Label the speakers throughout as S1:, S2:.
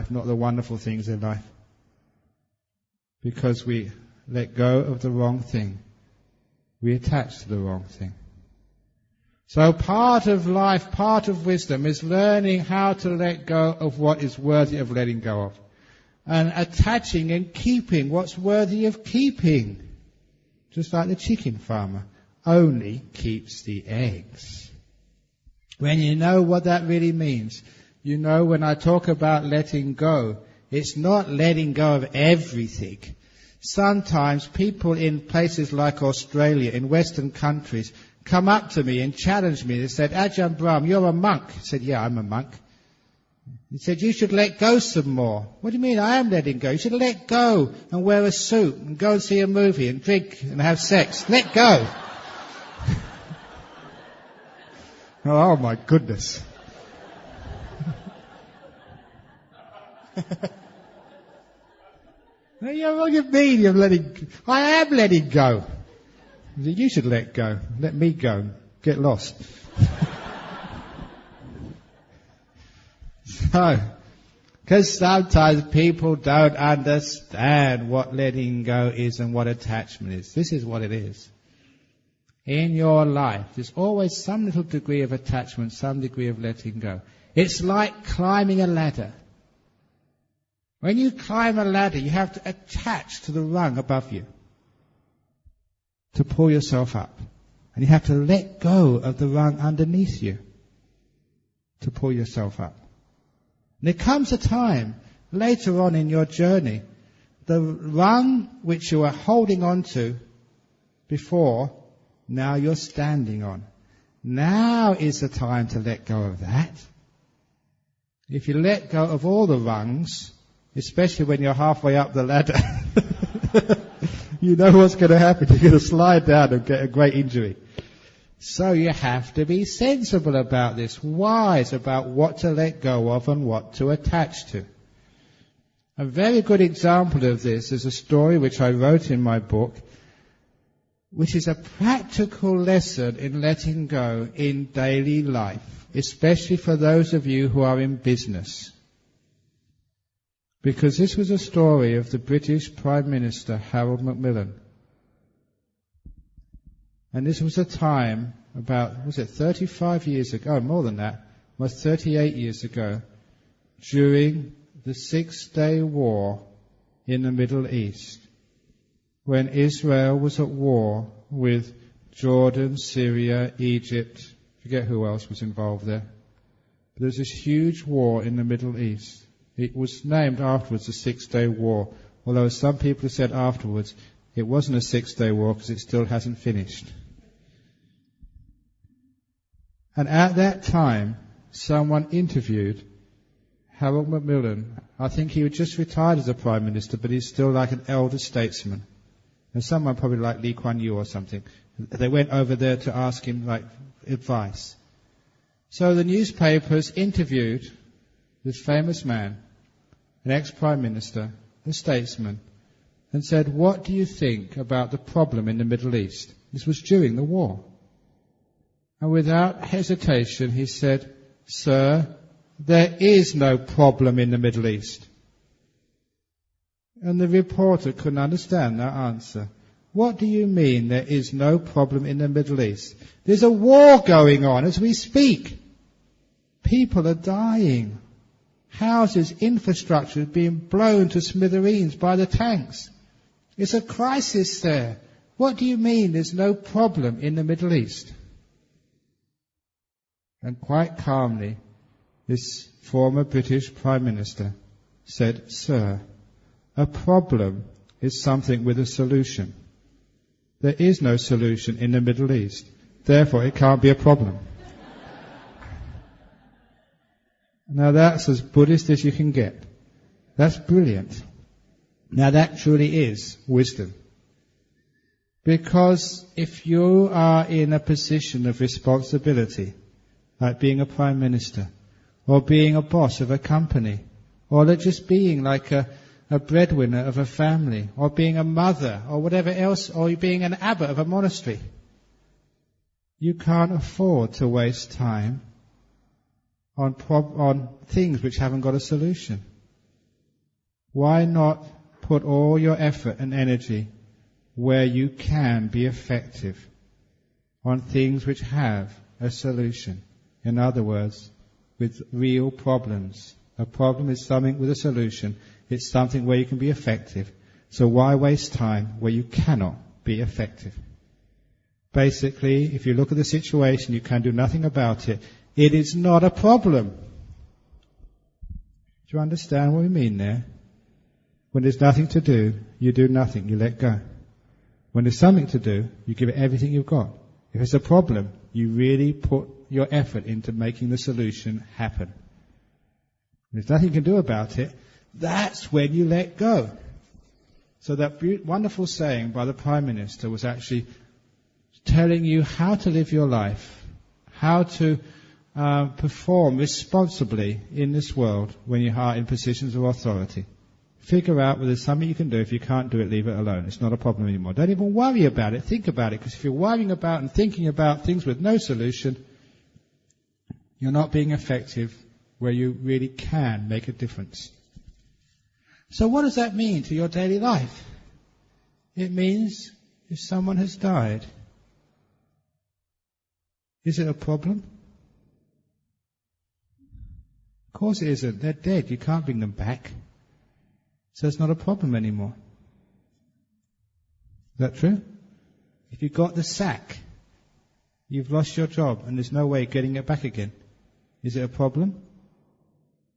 S1: life, not the wonderful things in life. Because we let go of the wrong thing. We attach to the wrong thing. So part of life, part of wisdom is learning how to let go of what is worthy of letting go of. And attaching and keeping what's worthy of keeping. Just like the chicken farmer only keeps the eggs. When you know what that really means, you know when I talk about letting go, it's not letting go of everything. Sometimes people in places like Australia, in Western countries, come up to me and challenge me. They said, Ajahn Brahm, you're a monk. I said, yeah, I'm a monk. He said, you should let go some more. What do you mean? I am letting go. You should let go and wear a suit and go and see a movie and drink and have sex. Let go. Oh my goodness. What do you mean you're letting... I am letting go. You should let go. Let me go. Get lost. So, because sometimes people don't understand what letting go is and what attachment is. This is what it is. In your life, there's always some little degree of attachment, some degree of letting go. It's like climbing a ladder. When you climb a ladder, you have to attach to the rung above you to pull yourself up. And you have to let go of the rung underneath you to pull yourself up. And there comes a time later on in your journey, the rung which you were holding on to before, now you're standing on. Now is the time to let go of that. If you let go of all the rungs, especially when you're halfway up the ladder, you know what's going to happen. You're going to slide down and get a great injury. So you have to be sensible about this, wise about what to let go of and what to attach to. A very good example of this is a story which I wrote in my book, which is a practical lesson in letting go in daily life, especially for those of you who are in business. Because this was a story of the British Prime Minister Harold Macmillan. And this was a time about, 35 years ago, more than that, almost 38 years ago, during the 6-day war in the Middle East, when Israel was at war with Jordan, Syria, Egypt, forget who else was involved there. But there was this huge war in the Middle East. It was named afterwards the 6-day war, although some people have said afterwards it wasn't a 6-day war because it still hasn't finished. And at that time, someone interviewed Harold Macmillan. I think he had just retired as a Prime Minister, but he's still like an elder statesman. And someone probably like Lee Kuan Yew or something. They went over there to ask him like advice. So the newspapers interviewed this famous man, an ex-Prime Minister, a statesman, and said, what do you think about the problem in the Middle East? This was during the war. And without hesitation he said, Sir, there is no problem in the Middle East. And the reporter couldn't understand that answer. What do you mean there is no problem in the Middle East? There's a war going on as we speak. People are dying. Houses, infrastructure is being blown to smithereens by the tanks. It's a crisis there. What do you mean there's no problem in the Middle East? And quite calmly, this former British Prime Minister said, Sir, a problem is something with a solution. There is no solution in the Middle East. Therefore, it can't be a problem. Now that's as Buddhist as you can get. That's brilliant. Now that truly is wisdom. Because if you are in a position of responsibility, like being a Prime Minister, or being a boss of a company, or just being like a breadwinner of a family, or being a mother, or whatever else, or being an abbot of a monastery, you can't afford to waste time on things which haven't got a solution. Why not put all your effort and energy where you can be effective on things which have a solution? In other words, with real problems. A problem is something with a solution. It's something where you can be effective. So why waste time where you cannot be effective? Basically, if you look at the situation, you can do nothing about it. It is not a problem. Do you understand what we mean there? When there's nothing to do, you do nothing, you let go. When there's something to do, you give it everything you've got. If it's a problem, you really put your effort into making the solution happen. When there's nothing you can do about it, that's when you let go. So that wonderful saying by the Prime Minister was actually telling you how to live your life, how to perform responsibly in this world when you are in positions of authority. Figure out whether there's something you can do. If you can't do it, leave it alone. It's not a problem anymore. Don't even worry about it. Think about it. Because if you're worrying about and thinking about things with no solution, you're not being effective where you really can make a difference. So what does that mean to your daily life? It means if someone has died, is it a problem? Of course it isn't. They're dead. You can't bring them back. So it's not a problem anymore. Is that true? If you got the sack, you've lost your job and there's no way of getting it back again. Is it a problem?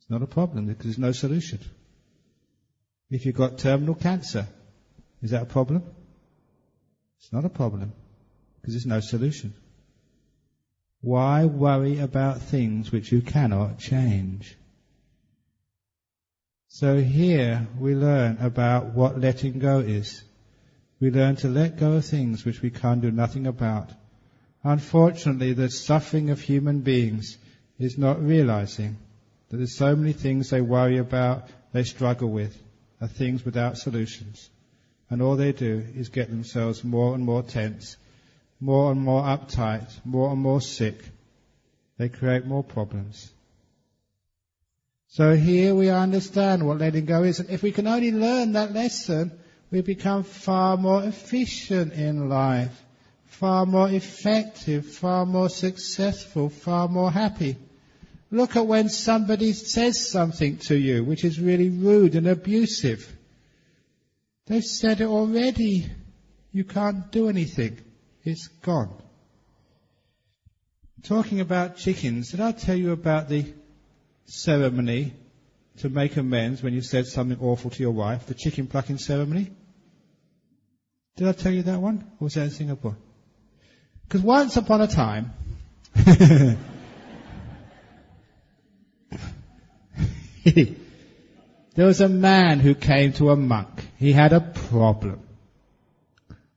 S1: It's not a problem because there's no solution. If you've got terminal cancer, is that a problem? It's not a problem because there's no solution. Why worry about things which you cannot change? So here we learn about what letting go is. We learn to let go of things which we can't do nothing about. Unfortunately, the suffering of human beings is not realizing that there's so many things they worry about, they struggle with, are things without solutions. And all they do is get themselves more and more tense, more and more uptight, more and more sick. They create more problems. So here we understand what letting go is. And if we can only learn that lesson, we become far more efficient in life, far more effective, far more successful, far more happy. Look at when somebody says something to you which is really rude and abusive. They've said it already. You can't do anything. It's gone. Talking about chickens, did I tell you about the ceremony to make amends when you said something awful to your wife, the chicken plucking ceremony? Did I tell you that one? Or was that in Singapore? Because once upon a time, there was a man who came to a monk. He had a problem.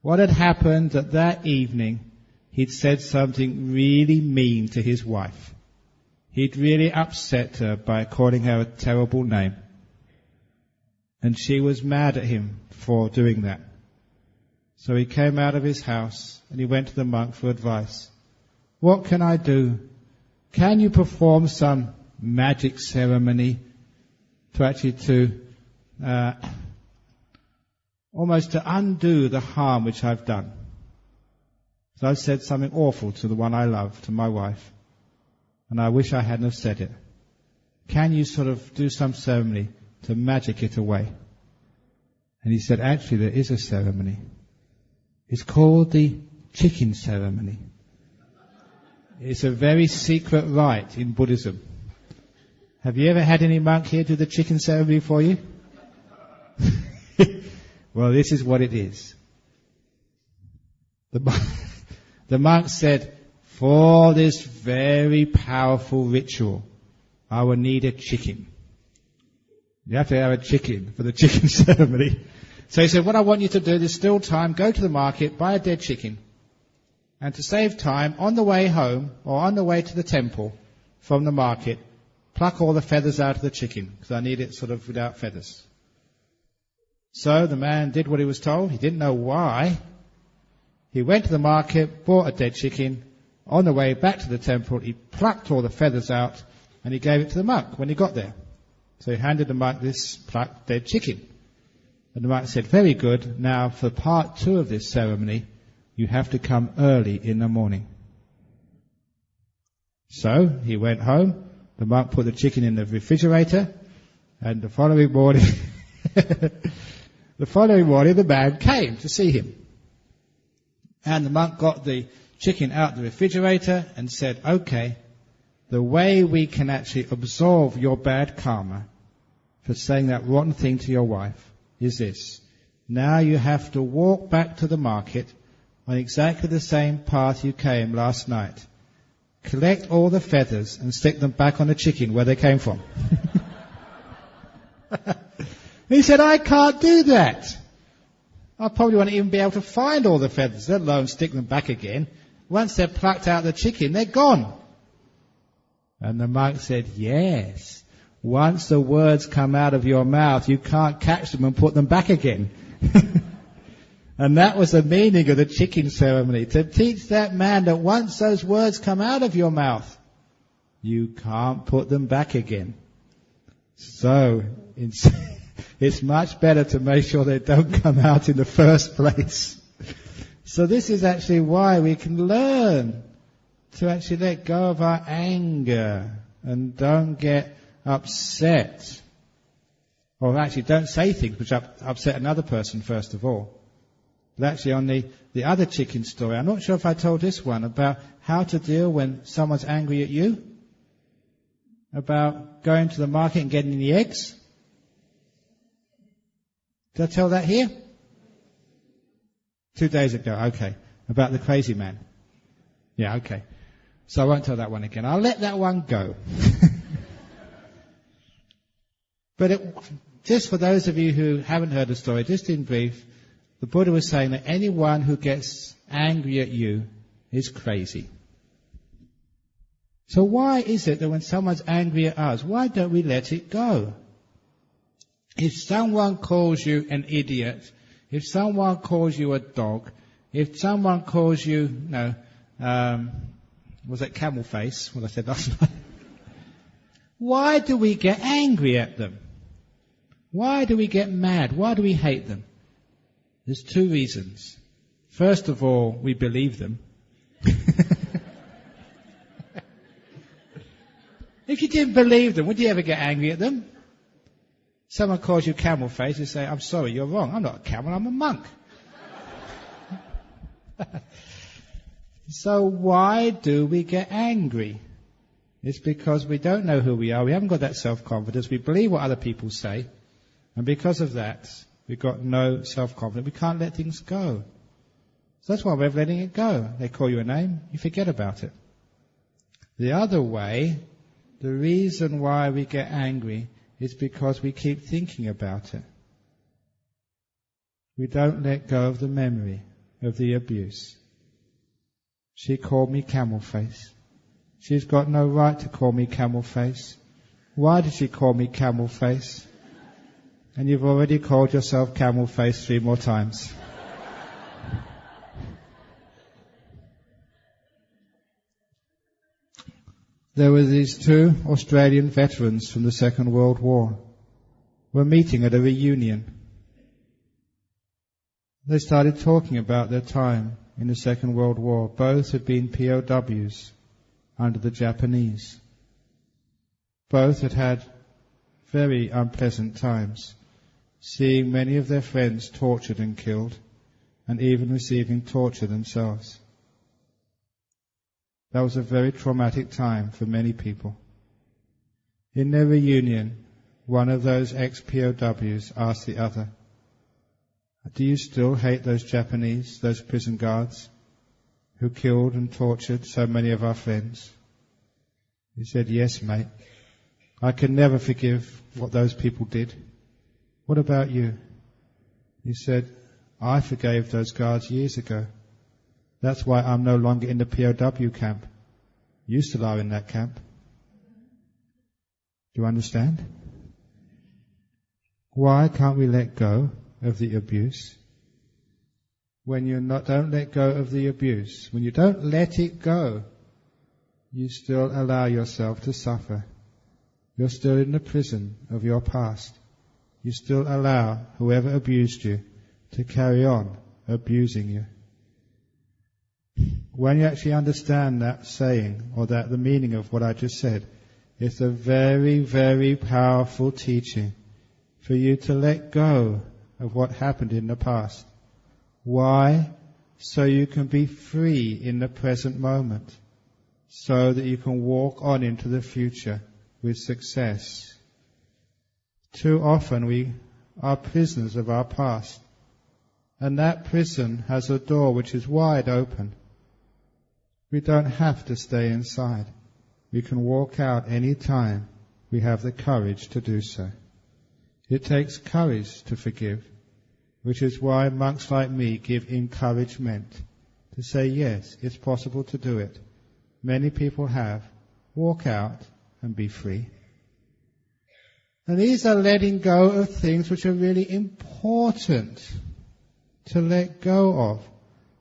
S1: What had happened that evening, he'd said something really mean to his wife. He'd really upset her by calling her a terrible name. And she was mad at him for doing that. So he came out of his house and he went to the monk for advice. What can I do? Can you perform some magic ceremony to almost to undo the harm which I've done? So I've said something awful to the one I love, to my wife. And I wish I hadn't have said it. Can you sort of do some ceremony to magic it away? And he said, actually there is a ceremony. It's called the chicken ceremony. It's a very secret rite in Buddhism. Have you ever had any monk here do the chicken ceremony for you? Well, this is what it is. The monk said, for this very powerful ritual, I will need a chicken. You have to have a chicken for the chicken ceremony. So he said, what I want you to do, there's still time, go to the market, buy a dead chicken. And to save time, on the way home, or on the way to the temple from the market, pluck all the feathers out of the chicken, because I need it sort of without feathers. So the man did what he was told. He didn't know why. He went to the market, bought a dead chicken. On the way back to the temple, he plucked all the feathers out and he gave it to the monk when he got there. So he handed the monk this plucked dead chicken. And the monk said, very good, now for part 2 of this ceremony, you have to come early in the morning. So he went home, the monk put the chicken in the refrigerator, and the following morning, the man came to see him. And the monk got the chicken out the refrigerator and said, okay, the way we can actually absolve your bad karma for saying that rotten thing to your wife is this. Now you have to walk back to the market on exactly the same path you came last night. Collect all the feathers and stick them back on the chicken where they came from. He said, I can't do that. I probably won't even be able to find all the feathers, let alone stick them back again. Once they're plucked out of the chicken, they're gone. And the monk said, yes. Once the words come out of your mouth, you can't catch them and put them back again. And that was the meaning of the chicken ceremony, to teach that man that once those words come out of your mouth, you can't put them back again. So, it's much better to make sure they don't come out in the first place. So this is actually why we can learn to actually let go of our anger and don't get upset. Or actually don't say things which upset another person first of all. But actually on the other chicken story, I'm not sure if I told this one about how to deal when someone's angry at you. About going to the market and getting the eggs. Did I tell that here? 2 days ago, okay. About the crazy man. Yeah, okay. So I won't tell that one again. I'll let that one go. But just for those of you who haven't heard the story, just in brief, the Buddha was saying that anyone who gets angry at you is crazy. So why is it that when someone's angry at us, why don't we let it go? If someone calls you an idiot, if someone calls you a dog, if someone calls you, was that camel face, what I said last night? Why do we get angry at them? Why do we get mad? Why do we hate them? There's 2 reasons. First of all, we believe them. If you didn't believe them, would you ever get angry at them? Someone calls you camel face, you say, I'm sorry, you're wrong. I'm not a camel, I'm a monk. So why do we get angry? It's because we don't know who we are. We haven't got that self-confidence. We believe what other people say. And because of that, we've got no self-confidence. We can't let things go. So that's why we're letting it go. They call you a name, you forget about it. The other way, the reason why we get angry is because we keep thinking about it. We don't let go of the memory of the abuse. She called me camel face. She's got no right to call me camel face. Why did she call me camel face? And you've already called yourself camel face 3 more times. There were these 2 Australian veterans from the Second World War. Were meeting at a reunion. They started talking about their time in the Second World War. Both had been POWs under the Japanese. Both had had very unpleasant times, seeing many of their friends tortured and killed, and even receiving torture themselves. That was a very traumatic time for many people. In their reunion, one of those ex-POWs asked the other, do you still hate those Japanese, those prison guards, who killed and tortured so many of our friends? He said, yes, mate. I can never forgive what those people did. What about you? He said, I forgave those guards years ago. That's why I'm no longer in the POW camp. You still are in that camp. Do you understand? Why can't we let go of the abuse? When you don't let go of the abuse, when you don't let it go, you still allow yourself to suffer. You're still in the prison of your past. You still allow whoever abused you to carry on abusing you. When you actually understand that saying, or that the meaning of what I just said, it's a very, very powerful teaching for you to let go of what happened in the past. Why? So you can be free in the present moment, so that you can walk on into the future with success. Too often we are prisoners of our past, and that prison has a door which is wide open. We don't have to stay inside. We can walk out any time we have the courage to do so. It takes courage to forgive, which is why monks like me give encouragement to say, yes, it's possible to do it. Many people have. Walk out and be free. And these are letting go of things which are really important to let go of.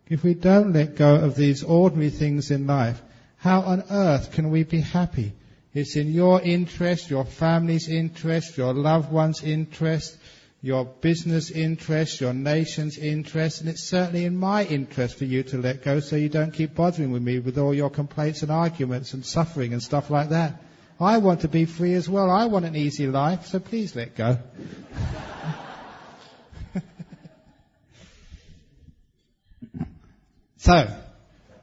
S1: If we don't let go of these ordinary things in life, how on earth can we be happy? It's in your interest, your family's interest, your loved one's interest, your business interest, your nation's interest, and it's certainly in my interest for you to let go so you don't keep bothering with me with all your complaints and arguments and suffering and stuff like that. I want to be free as well. I want an easy life, so please let go. So,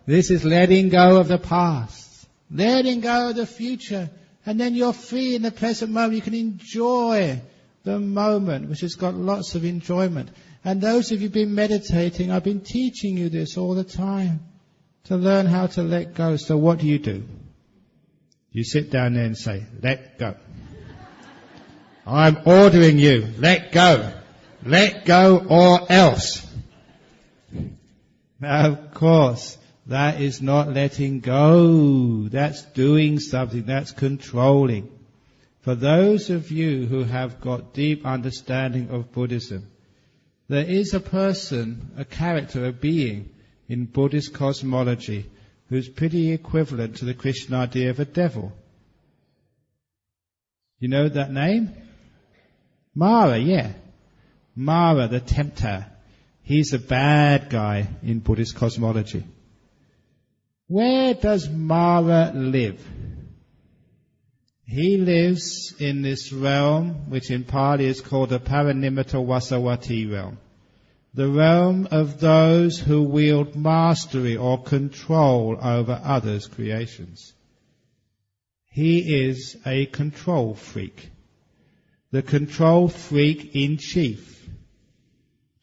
S1: this is letting go of the past, letting go of the future, and then you're free in the present moment. You can enjoy the moment, which has got lots of enjoyment. And those of you who've been meditating, I've been teaching you this all the time, to learn how to let go. So what do? You sit down there and say, let go. I'm ordering you, let go. Let go or else. Now, of course, that is not letting go. That's doing something. That's controlling. For those of you who have got deep understanding of Buddhism, there is a person, a character, a being in Buddhist cosmology who's pretty equivalent to the Christian idea of a devil. You know that name? Mara, yeah. Mara, the tempter. He's a bad guy in Buddhist cosmology. Where does Mara live? He lives in this realm, which in Pali is called the Paranimitta Vasawati realm. The realm of those who wield mastery or control over others' creations. He is a control freak. The control freak in chief.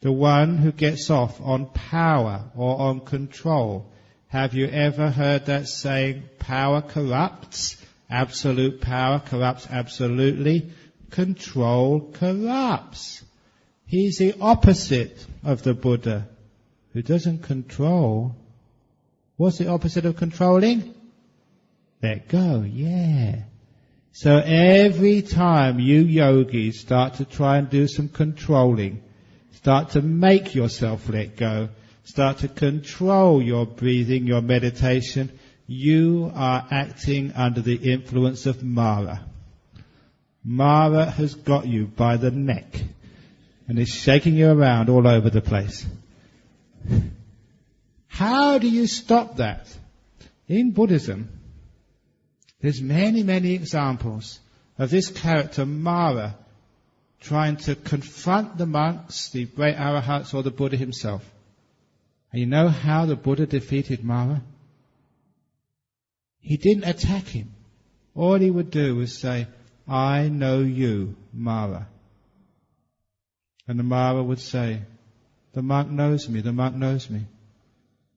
S1: The one who gets off on power or on control. Have you ever heard that saying, power corrupts? Absolute power corrupts absolutely. Control corrupts. He's the opposite of the Buddha, who doesn't control. What's the opposite of controlling? Let go, yeah. So every time you yogis start to try and do some controlling, start to make yourself let go, start to control your breathing, your meditation, you are acting under the influence of Mara. Mara has got you by the neck and is shaking you around all over the place. How do you stop that? In Buddhism, there's many, many examples of this character, Mara, trying to confront the monks, the great arahats, or the Buddha himself. And you know how the Buddha defeated Mara? He didn't attack him. All he would do was say, I know you, Mara. And the Mara would say, the monk knows me, the monk knows me.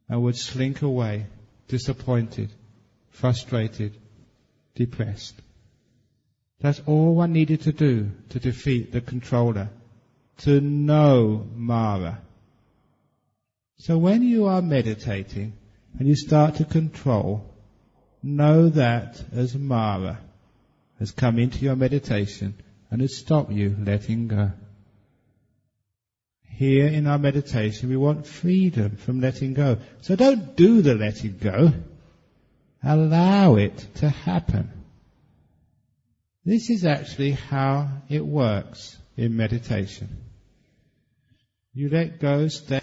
S1: And would slink away, disappointed, frustrated, depressed. That's all one needed to do to defeat the controller. To know Mara. So when you are meditating and you start to control, know that as Mara has come into your meditation and has stopped you letting go. Here in our meditation we want freedom from letting go. So don't do the letting go. Allow it to happen. This is actually how it works in meditation. You let go, stay